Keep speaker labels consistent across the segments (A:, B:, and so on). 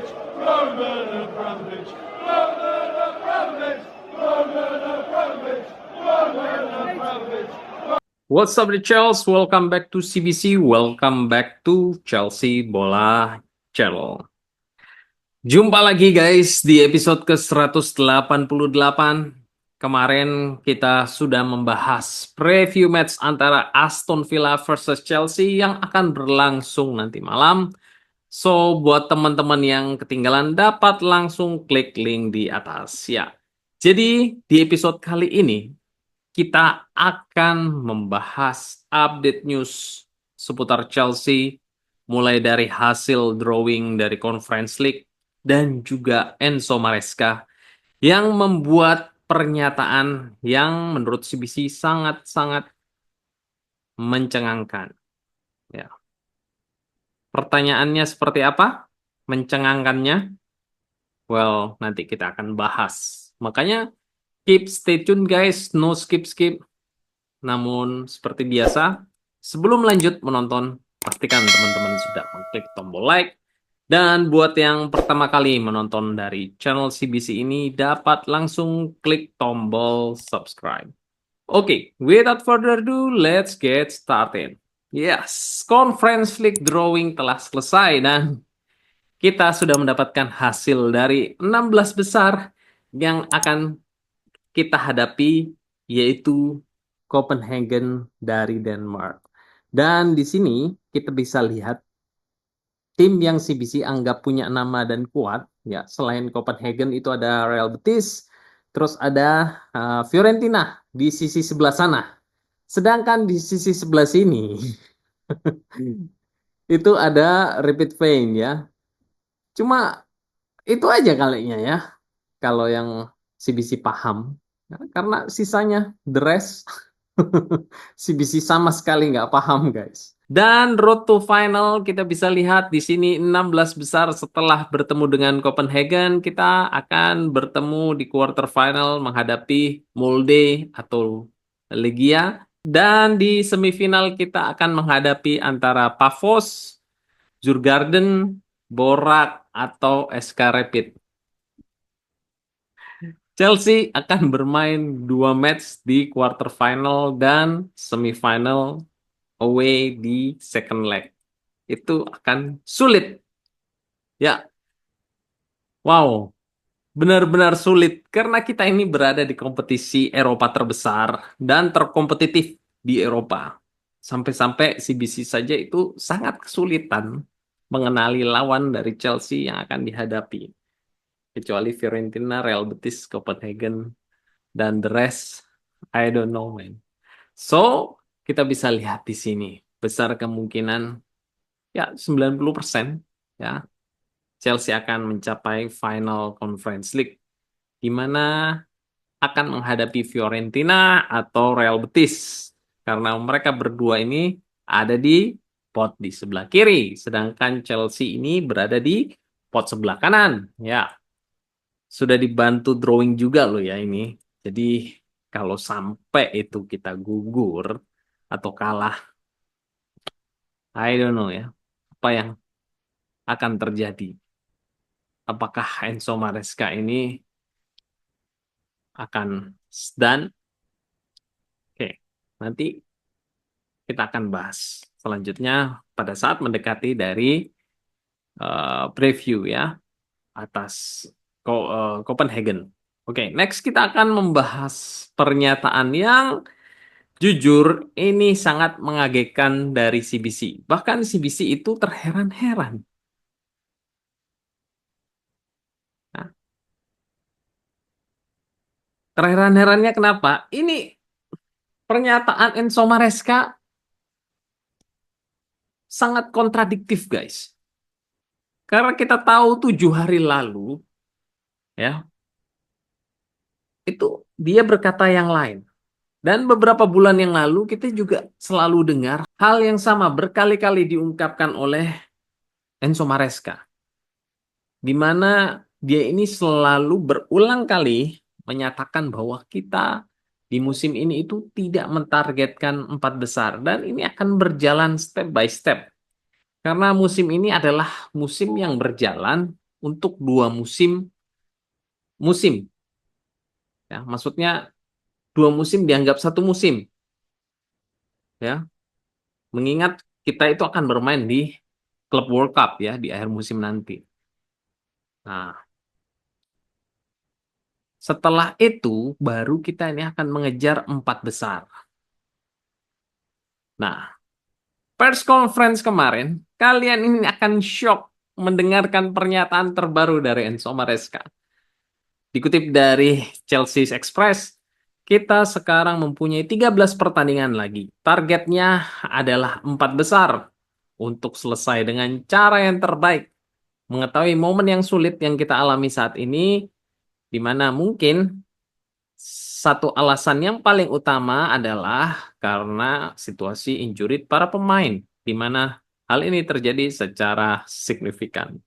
A: Abramovich, Roman Abramovich, Roman Abramovich, Roman Abramovich, Roman Abramovich.
B: What's up, the Chelsea? Welcome back to CBC. Welcome back to Chelsea Bola Channel. Jumpa lagi guys di episode ke-188. Kemarin kita sudah membahas preview match antara Aston Villa versus Chelsea yang akan berlangsung nanti malam. So, buat teman-teman yang ketinggalan dapat langsung klik link di atas ya. Jadi, di episode kali ini kita akan membahas update news seputar Chelsea, mulai dari hasil drawing dari Conference League dan juga Enzo Maresca yang membuat pernyataan yang menurut CBC sangat-sangat mencengangkan. Ya. Pertanyaannya seperti apa? Mencengangkannya? Well, nanti kita akan bahas. Makanya stay tune guys, no skip-skip. Namun seperti biasa, sebelum lanjut menonton, pastikan teman-teman sudah mengklik tombol like. Dan buat yang pertama kali menonton dari channel CBC ini, dapat langsung klik tombol subscribe. Oke, without further ado, let's get started. Yes, Conference League drawing telah selesai dan kita sudah mendapatkan hasil dari 16 besar yang akan kita hadapi, yaitu Copenhagen dari Denmark. Dan di sini kita bisa lihat tim yang CBC anggap punya nama dan kuat, ya selain Copenhagen itu ada Real Betis, terus ada Fiorentina di sisi sebelah sana. Sedangkan di sisi sebelah sini itu ada Rapid Wien ya. Cuma itu aja kalinya ya, kalau yang CBC paham. Karena sisanya the rest CBC sama sekali nggak paham guys. Dan road to final kita bisa lihat di sini 16 besar setelah bertemu dengan Copenhagen, kita akan bertemu di quarter final menghadapi Molde atau Legia. Dan di semifinal kita akan menghadapi antara Pafos, Djurgården, Borak, atau SK Rapid. Chelsea akan bermain 2 match di quarter final dan semifinal away di second leg. Itu akan sulit. Ya, wow, benar-benar sulit karena kita ini berada di kompetisi Eropa terbesar dan terkompetitif di Eropa. Sampai-sampai CBC saja itu sangat kesulitan mengenali lawan dari Chelsea yang akan dihadapi. Kecuali Fiorentina, Real Betis, Copenhagen, dan the rest, I don't know, man. So, kita bisa lihat di sini. Besar kemungkinan, ya 90%, ya, Chelsea akan mencapai final Conference League, di mana akan menghadapi Fiorentina atau Real Betis. Karena mereka berdua ini ada di pot di sebelah kiri, sedangkan Chelsea ini berada di pot sebelah kanan. Ya, sudah dibantu drawing juga loh ya ini. Jadi kalau sampai itu kita gugur atau kalah, I don't know ya, apa yang akan terjadi. Apakah Enzo Maresca ini akan done? Oke, nanti kita akan bahas selanjutnya pada saat mendekati dari preview ya atas Copenhagen. Oke, next kita akan membahas pernyataan yang jujur ini sangat mengagetkan dari CBC. Bahkan CBC itu terheran-heran. Nah, terheran-herannya kenapa? Ini pernyataan Enzo Maresca sangat kontradiktif, guys. Karena kita tahu 7 hari lalu, ya, itu dia berkata yang lain. Dan beberapa bulan yang lalu kita juga selalu dengar hal yang sama berkali-kali diungkapkan oleh Enzo Maresca. Di mana dia ini selalu berulang kali menyatakan bahwa kita di musim ini itu tidak mentargetkan 4 besar. Dan ini akan berjalan step by step. Karena musim ini adalah musim yang berjalan untuk 2 musim. Ya, maksudnya 2 musim dianggap 1 musim. Ya, mengingat kita itu akan bermain di Club World Cup ya di akhir musim nanti. Nah, setelah itu baru kita ini akan mengejar 4 besar. Nah, press conference kemarin, kalian ini akan shock mendengarkan pernyataan terbaru dari Enzo Maresca. Dikutip dari Chelsea Express, kita sekarang mempunyai 13 pertandingan lagi. Targetnya adalah 4 besar untuk selesai dengan cara yang terbaik. Mengetahui momen yang sulit yang kita alami saat ini, di mana mungkin satu alasan yang paling utama adalah karena situasi injury para pemain, di mana hal ini terjadi secara signifikan.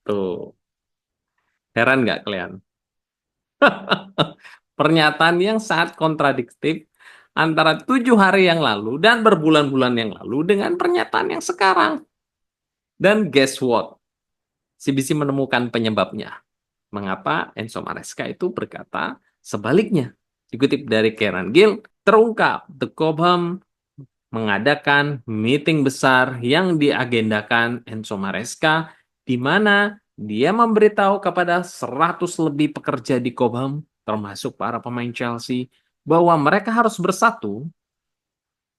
B: Tuh, heran nggak kalian? Pernyataan yang sangat kontradiktif antara 7 hari yang lalu dan berbulan-bulan yang lalu dengan pernyataan yang sekarang. Dan guess what? CBC menemukan penyebabnya. Mengapa Enzo Maresca itu berkata sebaliknya? Dikutip dari Kieran Gill, terungkap The Cobham mengadakan meeting besar yang diagendakan Enzo Maresca, di mana dia memberitahu kepada 100 lebih pekerja di Cobham, termasuk para pemain Chelsea, bahwa mereka harus bersatu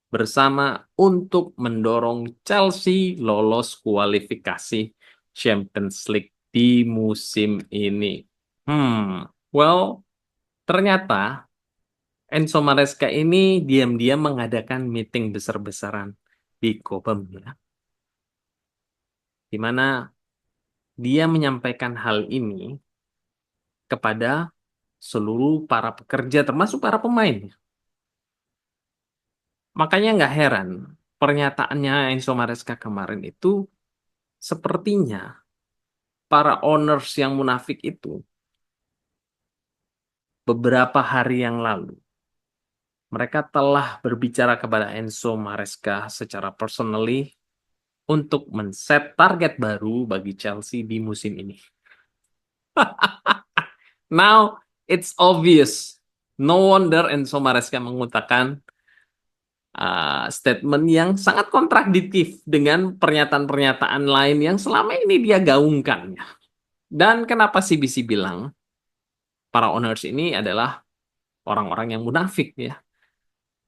B: bersama untuk mendorong Chelsea lolos kualifikasi Champions League di musim ini. Well, ternyata Enzo Maresca ini diam-diam mengadakan meeting besar-besaran di Cobham ya, di mana dia menyampaikan hal ini kepada seluruh para pekerja termasuk para pemain. Makanya nggak heran pernyataannya Enzo Maresca kemarin itu sepertinya para owners yang munafik itu beberapa hari yang lalu mereka telah berbicara kepada Enzo Maresca secara personally untuk men-set target baru bagi Chelsea di musim ini. Now, it's obvious. No wonder Enzo Maresca mengutarakan statement yang sangat kontradiktif dengan pernyataan-pernyataan lain yang selama ini dia gaungkan. Dan kenapa CBC bilang para owners ini adalah orang-orang yang munafik ya?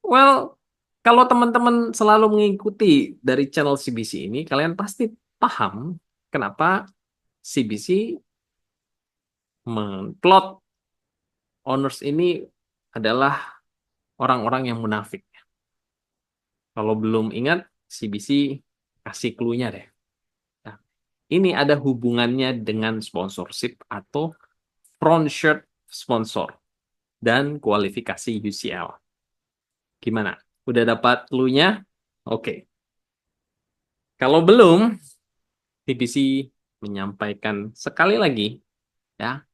B: Well, kalau teman-teman selalu mengikuti dari channel CBC ini, kalian pasti paham kenapa CBC menplot owners ini adalah orang-orang yang munafik. Kalau belum ingat, CBC kasih clue-nya deh. Nah, ini ada hubungannya dengan sponsorship atau front shirt sponsor dan kualifikasi UCL. Gimana? Udah dapat clue-nya? Oke. Kalau belum, CBC menyampaikan sekali lagi ya.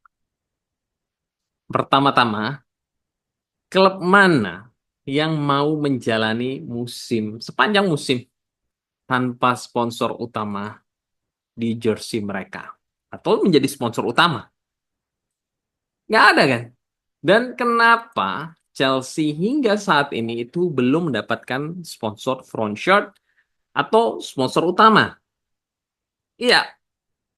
B: Pertama-tama, klub mana yang mau menjalani sepanjang musim tanpa sponsor utama di jersey mereka atau menjadi sponsor utama? Nggak ada kan? Dan kenapa Chelsea hingga saat ini itu belum mendapatkan sponsor front shirt atau sponsor utama? Iya,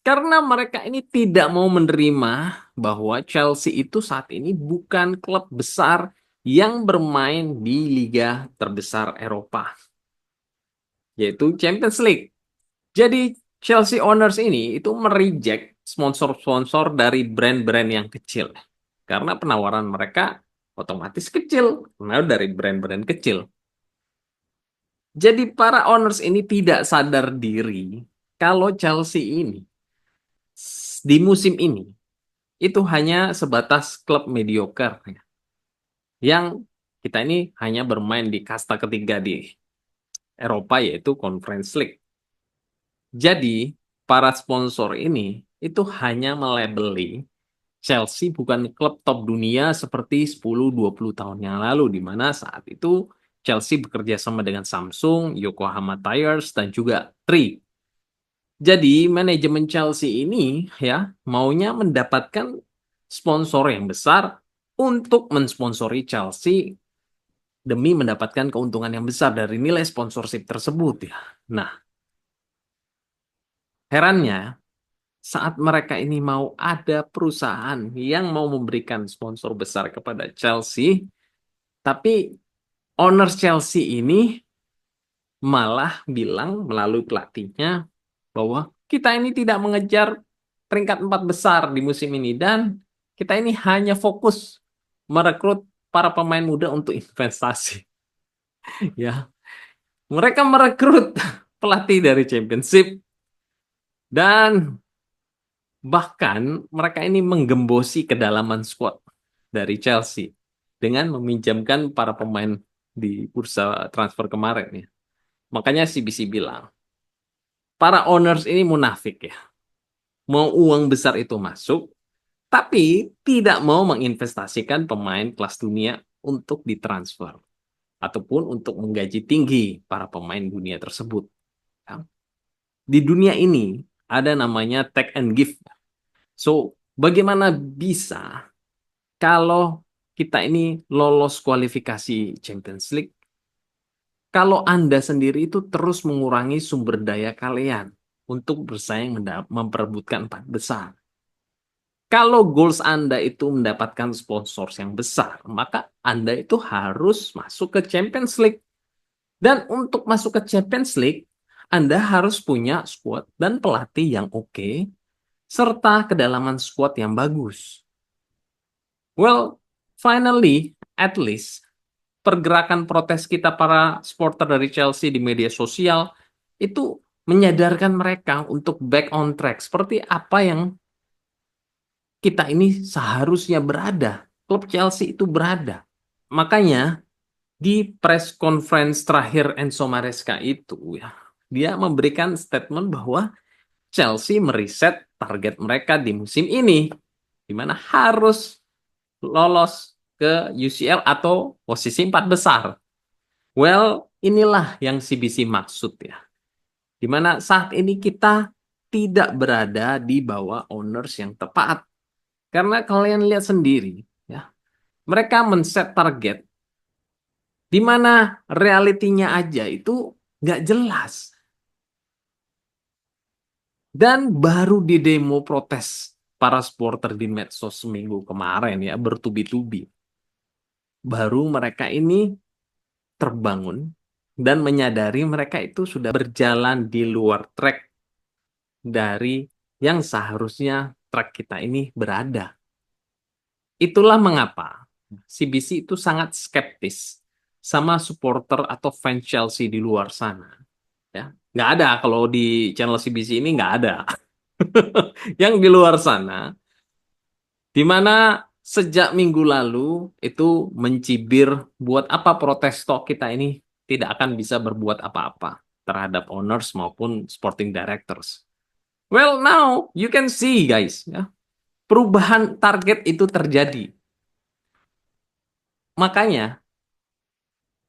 B: karena mereka ini tidak mau menerima bahwa Chelsea itu saat ini bukan klub besar yang bermain di liga terbesar Eropa, yaitu Champions League. Jadi Chelsea owners ini itu mereject sponsor-sponsor dari brand-brand yang kecil. Karena penawaran mereka otomatis kecil, karena dari brand-brand kecil. Jadi para owners ini tidak sadar diri kalau Chelsea ini di musim ini itu hanya sebatas klub mediocre ya, yang kita ini hanya bermain di kasta ketiga di Eropa yaitu Conference League. Jadi para sponsor ini itu hanya melabeli Chelsea bukan klub top dunia seperti 10-20 tahun yang lalu, di mana saat itu Chelsea bekerja sama dengan Samsung, Yokohama Tires, dan juga Tri. Jadi manajemen Chelsea ini ya maunya mendapatkan sponsor yang besar untuk mensponsori Chelsea demi mendapatkan keuntungan yang besar dari nilai sponsorship tersebut ya. Nah, herannya saat mereka ini mau ada perusahaan yang mau memberikan sponsor besar kepada Chelsea, tapi owners Chelsea ini malah bilang melalui pelatihnya bahwa kita ini tidak mengejar peringkat 4 besar di musim ini dan kita ini hanya fokus merekrut para pemain muda untuk investasi. Ya, mereka merekrut pelatih dari Championship dan bahkan mereka ini menggembosi kedalaman squad dari Chelsea dengan meminjamkan para pemain di bursa transfer kemarin ya. Makanya CBC bilang, para owners ini munafik ya. Mau uang besar itu masuk, tapi tidak mau menginvestasikan pemain kelas dunia untuk ditransfer ataupun untuk menggaji tinggi para pemain dunia tersebut. Ya. Di dunia ini ada namanya take and give. So, bagaimana bisa kalau kita ini lolos kualifikasi Champions League, kalau Anda sendiri itu terus mengurangi sumber daya kalian untuk bersaing memperebutkan 4 besar. Kalau goals Anda itu mendapatkan sponsor yang besar, maka Anda itu harus masuk ke Champions League. Dan untuk masuk ke Champions League, Anda harus punya squad dan pelatih yang oke, serta kedalaman squad yang bagus. Well, finally, at least, pergerakan protes kita para supporter dari Chelsea di media sosial itu menyadarkan mereka untuk back on track. Seperti apa yang kita ini seharusnya berada. Klub Chelsea itu berada. Makanya di press conference terakhir Enzo Maresca itu ya, dia memberikan statement bahwa Chelsea meriset target mereka di musim ini, di mana harus lolos ke UCL atau posisi 4 besar. Well, inilah yang CBC maksud ya. Di mana saat ini kita tidak berada di bawah owners yang tepat. Karena kalian lihat sendiri, ya, mereka men-set target di mana realitinya aja itu nggak jelas. Dan baru di demo protes para supporter di medsos seminggu kemarin ya, bertubi-tubi. Baru mereka ini terbangun dan menyadari mereka itu sudah berjalan di luar track dari yang seharusnya track kita ini berada. Itulah mengapa CBC itu sangat skeptis sama supporter atau fans Chelsea di luar sana. Ya, nggak ada kalau di channel CBC ini nggak ada. Yang di luar sana, di mana sejak minggu lalu itu mencibir buat apa protes toh kita ini tidak akan bisa berbuat apa-apa terhadap owners maupun sporting directors. Well, now you can see guys, ya, perubahan target itu terjadi. Makanya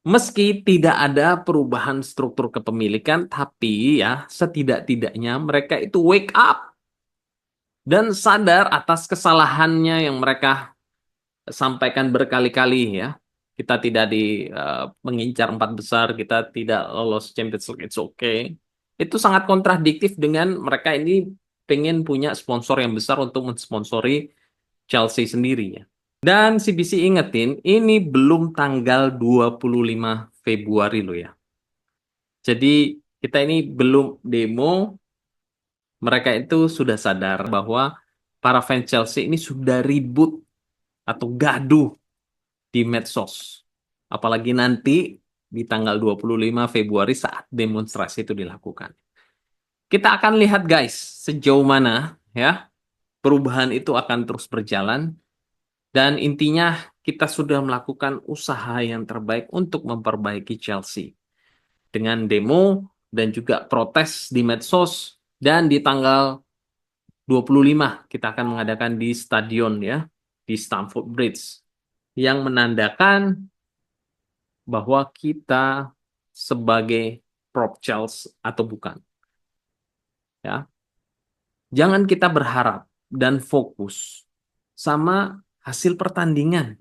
B: meski tidak ada perubahan struktur kepemilikan, tapi ya setidak-tidaknya mereka itu wake up dan sadar atas kesalahannya yang mereka sampaikan berkali-kali ya. Kita tidak mengincar 4 besar, kita tidak lolos Champions League, it's okay. Itu sangat kontradiktif dengan mereka ini pengen punya sponsor yang besar untuk mensponsori Chelsea sendiri ya. Dan CBC ingetin, ini belum tanggal 25 Februari loh ya. Jadi kita ini belum demo, mereka itu sudah sadar bahwa para fans Chelsea ini sudah ribut atau gaduh di medsos. Apalagi nanti di tanggal 25 Februari saat demonstrasi itu dilakukan. Kita akan lihat guys, sejauh mana ya perubahan itu akan terus berjalan. Dan intinya kita sudah melakukan usaha yang terbaik untuk memperbaiki Chelsea. Dengan demo dan juga protes di medsos. Dan di tanggal 25 kita akan mengadakan di stadion ya, di Stamford Bridge. Yang menandakan bahwa kita sebagai prop Chelsea atau bukan. Ya, Jangan kita berharap dan fokus sama hasil pertandingan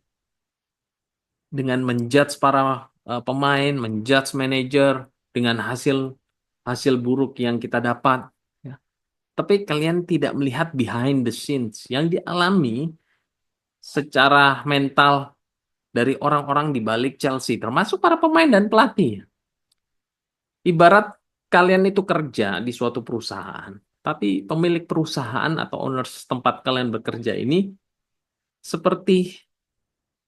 B: dengan menjudge para pemain, menjudge manajer dengan hasil hasil buruk yang kita dapat. Ya. Tapi kalian tidak melihat behind the scenes yang dialami secara mental dari orang-orang di balik Chelsea, termasuk para pemain dan pelatih. Ibarat kalian itu kerja di suatu perusahaan, tapi pemilik perusahaan atau owners tempat kalian bekerja ini seperti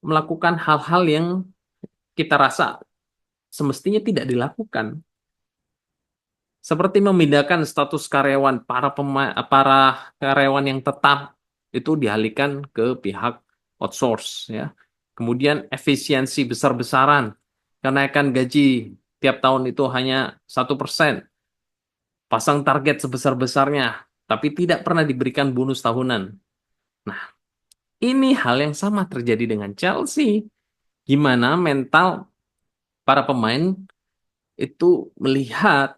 B: melakukan hal-hal yang kita rasa semestinya tidak dilakukan. Seperti memindahkan status karyawan para karyawan yang tetap itu dialihkan ke pihak outsource ya. Kemudian efisiensi besar-besaran, kenaikan gaji tiap tahun itu hanya 1%, pasang target sebesar-besarnya, tapi tidak pernah diberikan bonus tahunan. Nah, ini hal yang sama terjadi dengan Chelsea. Gimana mental para pemain itu melihat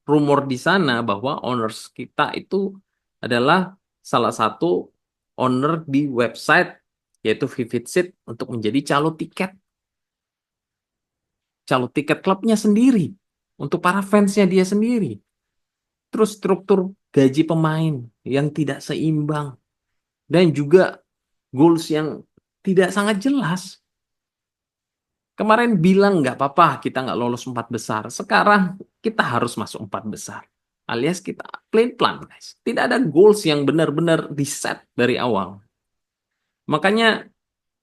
B: rumor di sana bahwa owners kita itu adalah salah satu owner di website yaitu Vivid Seat untuk menjadi calo tiket klubnya sendiri untuk para fansnya dia sendiri. Terus struktur gaji pemain yang tidak seimbang dan juga goals yang tidak sangat jelas. Kemarin bilang nggak apa-apa kita nggak lolos 4 besar. Sekarang kita harus masuk 4 besar. Alias kita plain plan, guys. Tidak ada goals yang benar-benar di-set dari awal. Makanya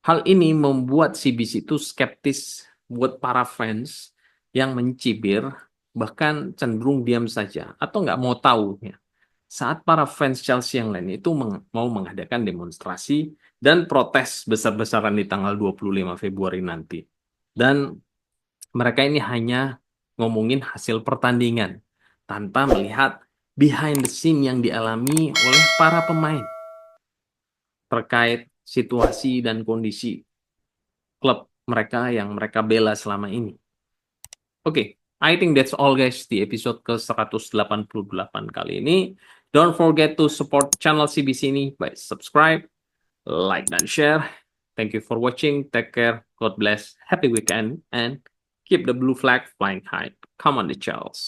B: hal ini membuat CBC itu skeptis buat para fans yang mencibir, bahkan cenderung diam saja atau nggak mau tahu ya. Saat para fans Chelsea yang lain itu mau mengadakan demonstrasi dan protes besar-besaran di tanggal 25 Februari nanti. Dan mereka ini hanya ngomongin hasil pertandingan tanpa melihat behind the scene yang dialami oleh para pemain terkait situasi dan kondisi klub mereka yang mereka bela selama ini. Oke, I think that's all guys di episode ke-188 kali ini. Don't forget to support channel CBC ini by subscribe, like, dan share. Thank you for watching. Take care. God bless. Happy weekend. And keep the blue flag flying high. Come on the Charles.